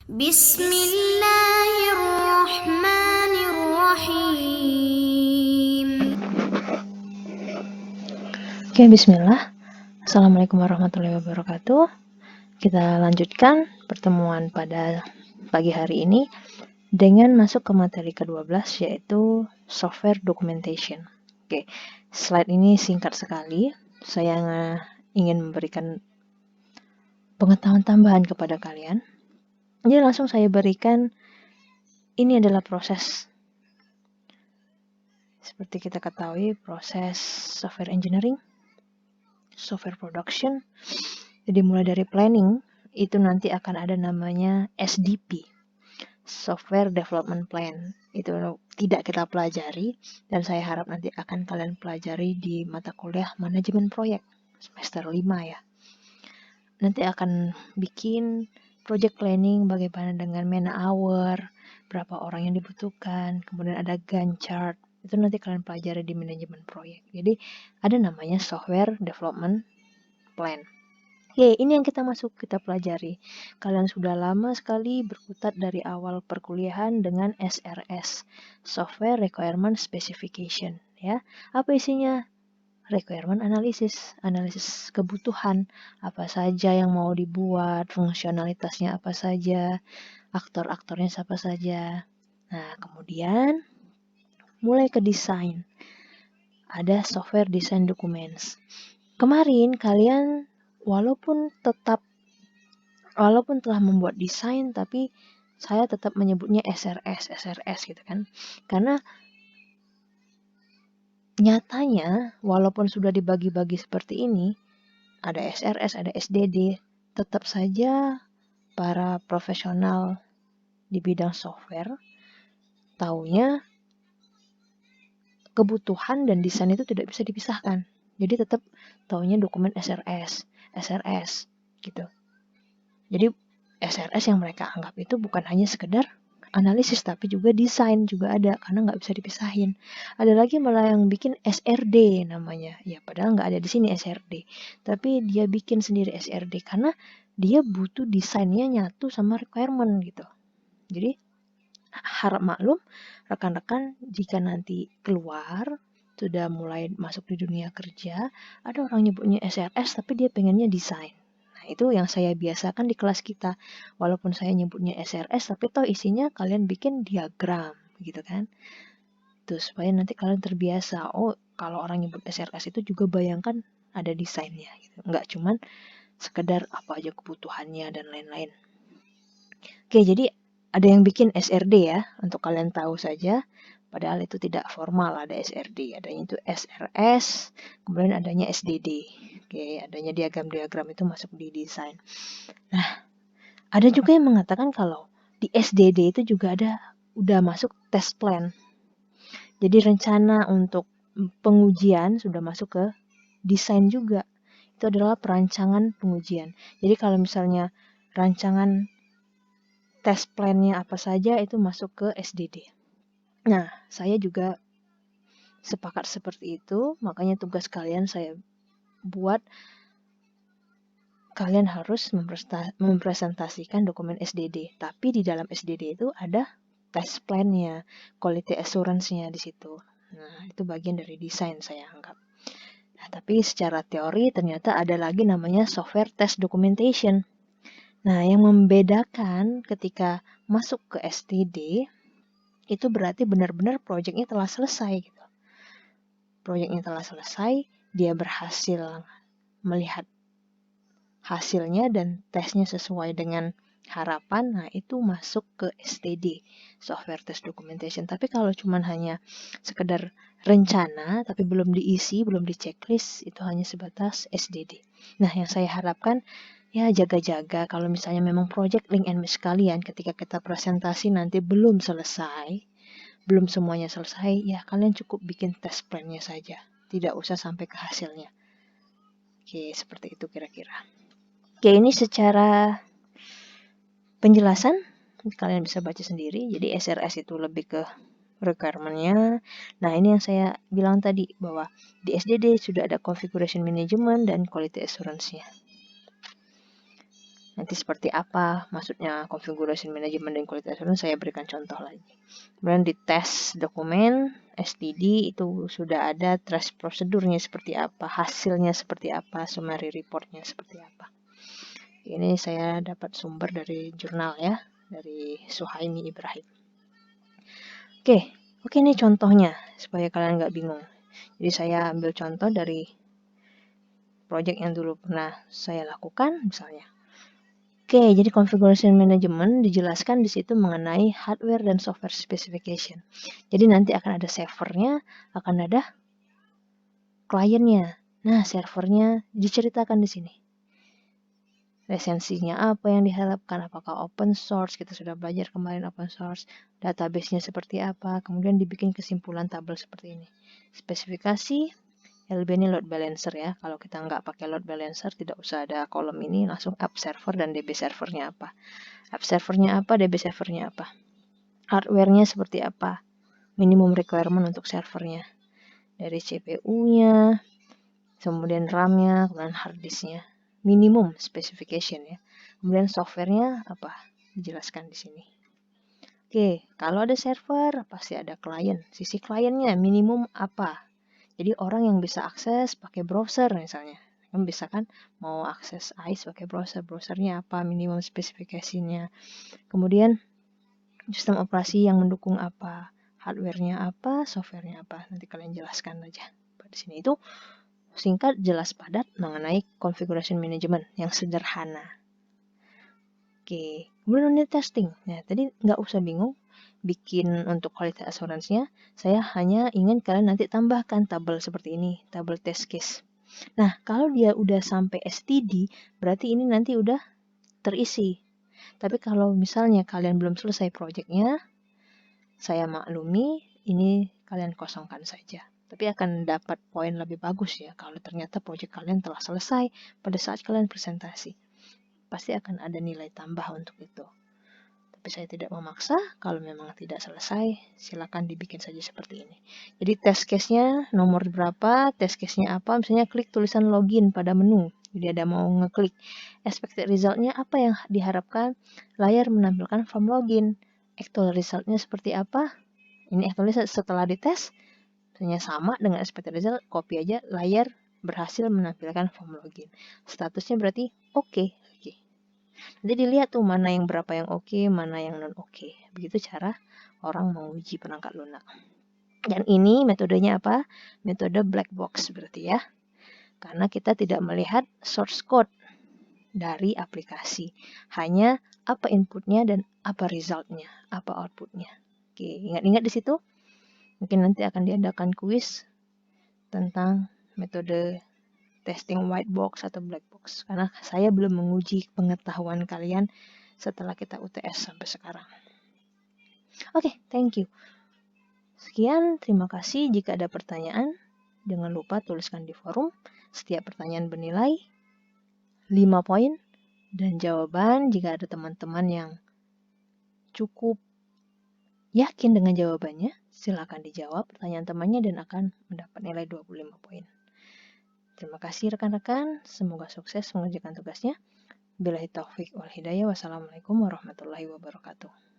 Bismillahirrahmanirrahim. Oke, bismillah. Assalamualaikum warahmatullahi wabarakatuh. Kita lanjutkan pertemuan pada pagi hari ini dengan masuk ke materi ke-12, yaitu software documentation. Oke, slide ini singkat sekali. Saya ingin memberikan pengetahuan tambahan kepada kalian. Jadi langsung saya berikan, ini adalah proses. Seperti kita ketahui, proses software engineering, software production. Jadi mulai dari planning, itu nanti akan ada namanya SDP, Software Development Plan. Itu tidak kita pelajari, dan saya harap nanti akan kalian pelajari di mata kuliah manajemen proyek, semester 5 ya. Nanti akan bikin project planning, bagaimana dengan man hour, berapa orang yang dibutuhkan, kemudian ada Gantt chart. Itu nanti kalian pelajari di manajemen proyek. Jadi ada namanya Software Development Plan. Oke, ini yang kita pelajari. Kalian sudah lama sekali berkutat dari awal perkuliahan dengan SRS, Software Requirement Specification, ya. Apa isinya? Requirement analysis, analisis kebutuhan, apa saja yang mau dibuat, fungsionalitasnya apa saja, aktor-aktornya siapa saja. Nah, kemudian mulai ke desain. Ada software design documents. Kemarin kalian walaupun telah membuat desain, tapi saya tetap menyebutnya SRS gitu kan. Karena nyatanya walaupun sudah dibagi-bagi seperti ini, ada SRS, ada SDD, tetap saja para profesional di bidang software taunya kebutuhan dan desain itu tidak bisa dipisahkan. Jadi tetap taunya dokumen SRS gitu. Jadi SRS yang mereka anggap itu bukan hanya sekedar analisis, tapi juga desain juga ada, karena nggak bisa dipisahin. Ada lagi malah yang bikin SRD namanya, ya padahal nggak ada di sini SRD, tapi dia bikin sendiri SRD karena dia butuh desainnya nyatu sama requirement gitu. Jadi harap maklum rekan-rekan, jika nanti keluar sudah mulai masuk di dunia kerja, ada orang nyebutnya SRS tapi dia pengennya desain. Itu yang saya biasakan di kelas kita. Walaupun saya nyebutnya SRS, tapi toh isinya kalian bikin diagram, gitu kan. Tuh, supaya nanti kalian terbiasa. Oh, kalau orang nyebut SRS itu juga bayangkan ada desainnya. Gitu. Nggak cuman sekedar apa aja kebutuhannya dan lain-lain. Oke, jadi ada yang bikin SRD ya, untuk kalian tahu saja. Padahal itu tidak formal, ada SRD. Adanya itu SRS, kemudian adanya SDD. Oke, adanya diagram-diagram itu masuk di desain. Nah, ada juga yang mengatakan kalau di SDD itu juga udah masuk test plan. Jadi rencana untuk pengujian sudah masuk ke desain juga. Itu adalah perancangan pengujian. Jadi kalau misalnya rancangan test plan-nya apa saja itu masuk ke SDD. Nah, saya juga sepakat seperti itu, makanya tugas kalian saya buat, kalian harus mempresentasikan dokumen SDD. Tapi di dalam SDD itu ada test plan-nya, quality assurance-nya di situ. Nah, itu bagian dari desain saya anggap. Nah, tapi secara teori ternyata ada lagi namanya software test documentation. Nah, yang membedakan ketika masuk ke STD, itu berarti benar-benar proyeknya telah selesai gitu. Proyeknya telah selesai, dia berhasil melihat hasilnya dan tesnya sesuai dengan harapan, nah itu masuk ke STD, Software Test Documentation. Tapi kalau cuman hanya sekedar rencana, tapi belum diisi, belum di checklist, itu hanya sebatas SDD. Nah, yang saya harapkan, ya jaga-jaga kalau misalnya memang project link and match kalian ketika kita presentasi nanti belum selesai, belum semuanya selesai, ya kalian cukup bikin test plan-nya saja. Tidak usah sampai ke hasilnya. Oke, seperti itu kira-kira. Oke, ini secara penjelasan, kalian bisa baca sendiri. Jadi SRS itu lebih ke requirement-nya. Nah, ini yang saya bilang tadi, bahwa di SDD sudah ada configuration management dan quality assurance-nya. Nanti seperti apa maksudnya configuration management dan quality assurance, saya berikan contoh lagi. Kemudian di tes dokumen STD itu sudah ada trace prosedurnya seperti apa, hasilnya seperti apa, summary reportnya seperti apa. Ini saya dapat sumber dari jurnal ya, dari Suhaimi Ibrahim. Oke ini contohnya supaya kalian nggak bingung. Jadi saya ambil contoh dari project yang dulu pernah saya lakukan misalnya. Oke, jadi configuration management dijelaskan di situ mengenai hardware dan software specification. Jadi nanti akan ada servernya, akan ada kliennya. Nah, servernya diceritakan di sini. Lisensinya apa yang diharapkan, apakah open source, kita sudah belajar kemarin open source, database-nya seperti apa, kemudian dibikin kesimpulan tabel seperti ini. Spesifikasi, LB ini load balancer ya. Kalau kita nggak pakai load balancer, tidak usah ada kolom ini, langsung app server dan DB servernya apa. App servernya apa, DB servernya apa. Hardware-nya seperti apa, minimum requirement untuk servernya. Dari CPU-nya, kemudian RAM-nya, kemudian hard disk-nya. Minimum specification ya. Kemudian software-nya apa, dijelaskan di sini. Oke, kalau ada server, pasti ada klien. Sisi kliennya minimum apa. Jadi orang yang bisa akses pakai browser misalnya. Kan bisa kan mau akses ICE pakai browser. Browsernya apa, minimum spesifikasinya. Kemudian sistem operasi yang mendukung apa, hardware-nya apa, software-nya apa. Nanti kalian jelaskan aja. Di sini itu singkat, jelas, padat mengenai configuration management yang sederhana. Oke, kemudian unit testing. Nah, tadi nggak usah bingung bikin untuk quality assurance-nya. Saya hanya ingin kalian nanti tambahkan tabel seperti ini, tabel test case. Nah, kalau dia udah sampai STD, berarti ini nanti udah terisi. Tapi kalau misalnya kalian belum selesai project-nya, saya maklumi, ini kalian kosongkan saja. Tapi akan dapat poin lebih bagus ya kalau ternyata project kalian telah selesai pada saat kalian presentasi. Pasti akan ada nilai tambah untuk itu. Tapi saya tidak memaksa, kalau memang tidak selesai, silakan dibikin saja seperti ini. Jadi test case-nya nomor berapa, test case-nya apa, misalnya klik tulisan login pada menu. Jadi ada mau ngeklik. Expected result-nya apa yang diharapkan, layar menampilkan form login. Actual result-nya seperti apa, ini actually setelah dites, misalnya sama dengan expected result, copy aja, layar berhasil menampilkan form login. Statusnya berarti oke. Nanti dilihat tuh mana yang berapa yang oke, mana yang non oke. Begitu cara orang menguji perangkat lunak. Dan ini metodenya apa? Metode black box berarti ya. Karena kita tidak melihat source code dari aplikasi. Hanya apa inputnya dan apa resultnya, apa outputnya. Oke, ingat-ingat di situ. Mungkin nanti akan diadakan kuis tentang metode testing white box atau black box. Karena saya belum menguji pengetahuan kalian setelah kita UTS sampai sekarang. Oke, thank you. Sekian, terima kasih. Jika ada pertanyaan, jangan lupa tuliskan di forum. Setiap pertanyaan bernilai 5 poin. Dan jawaban, jika ada teman-teman yang cukup yakin dengan jawabannya, silakan dijawab pertanyaan temannya dan akan mendapat nilai 25 poin. Terima kasih rekan-rekan, semoga sukses mengerjakan tugasnya. Billahi taufiq wal hidayah. Wassalamualaikum warahmatullahi wabarakatuh.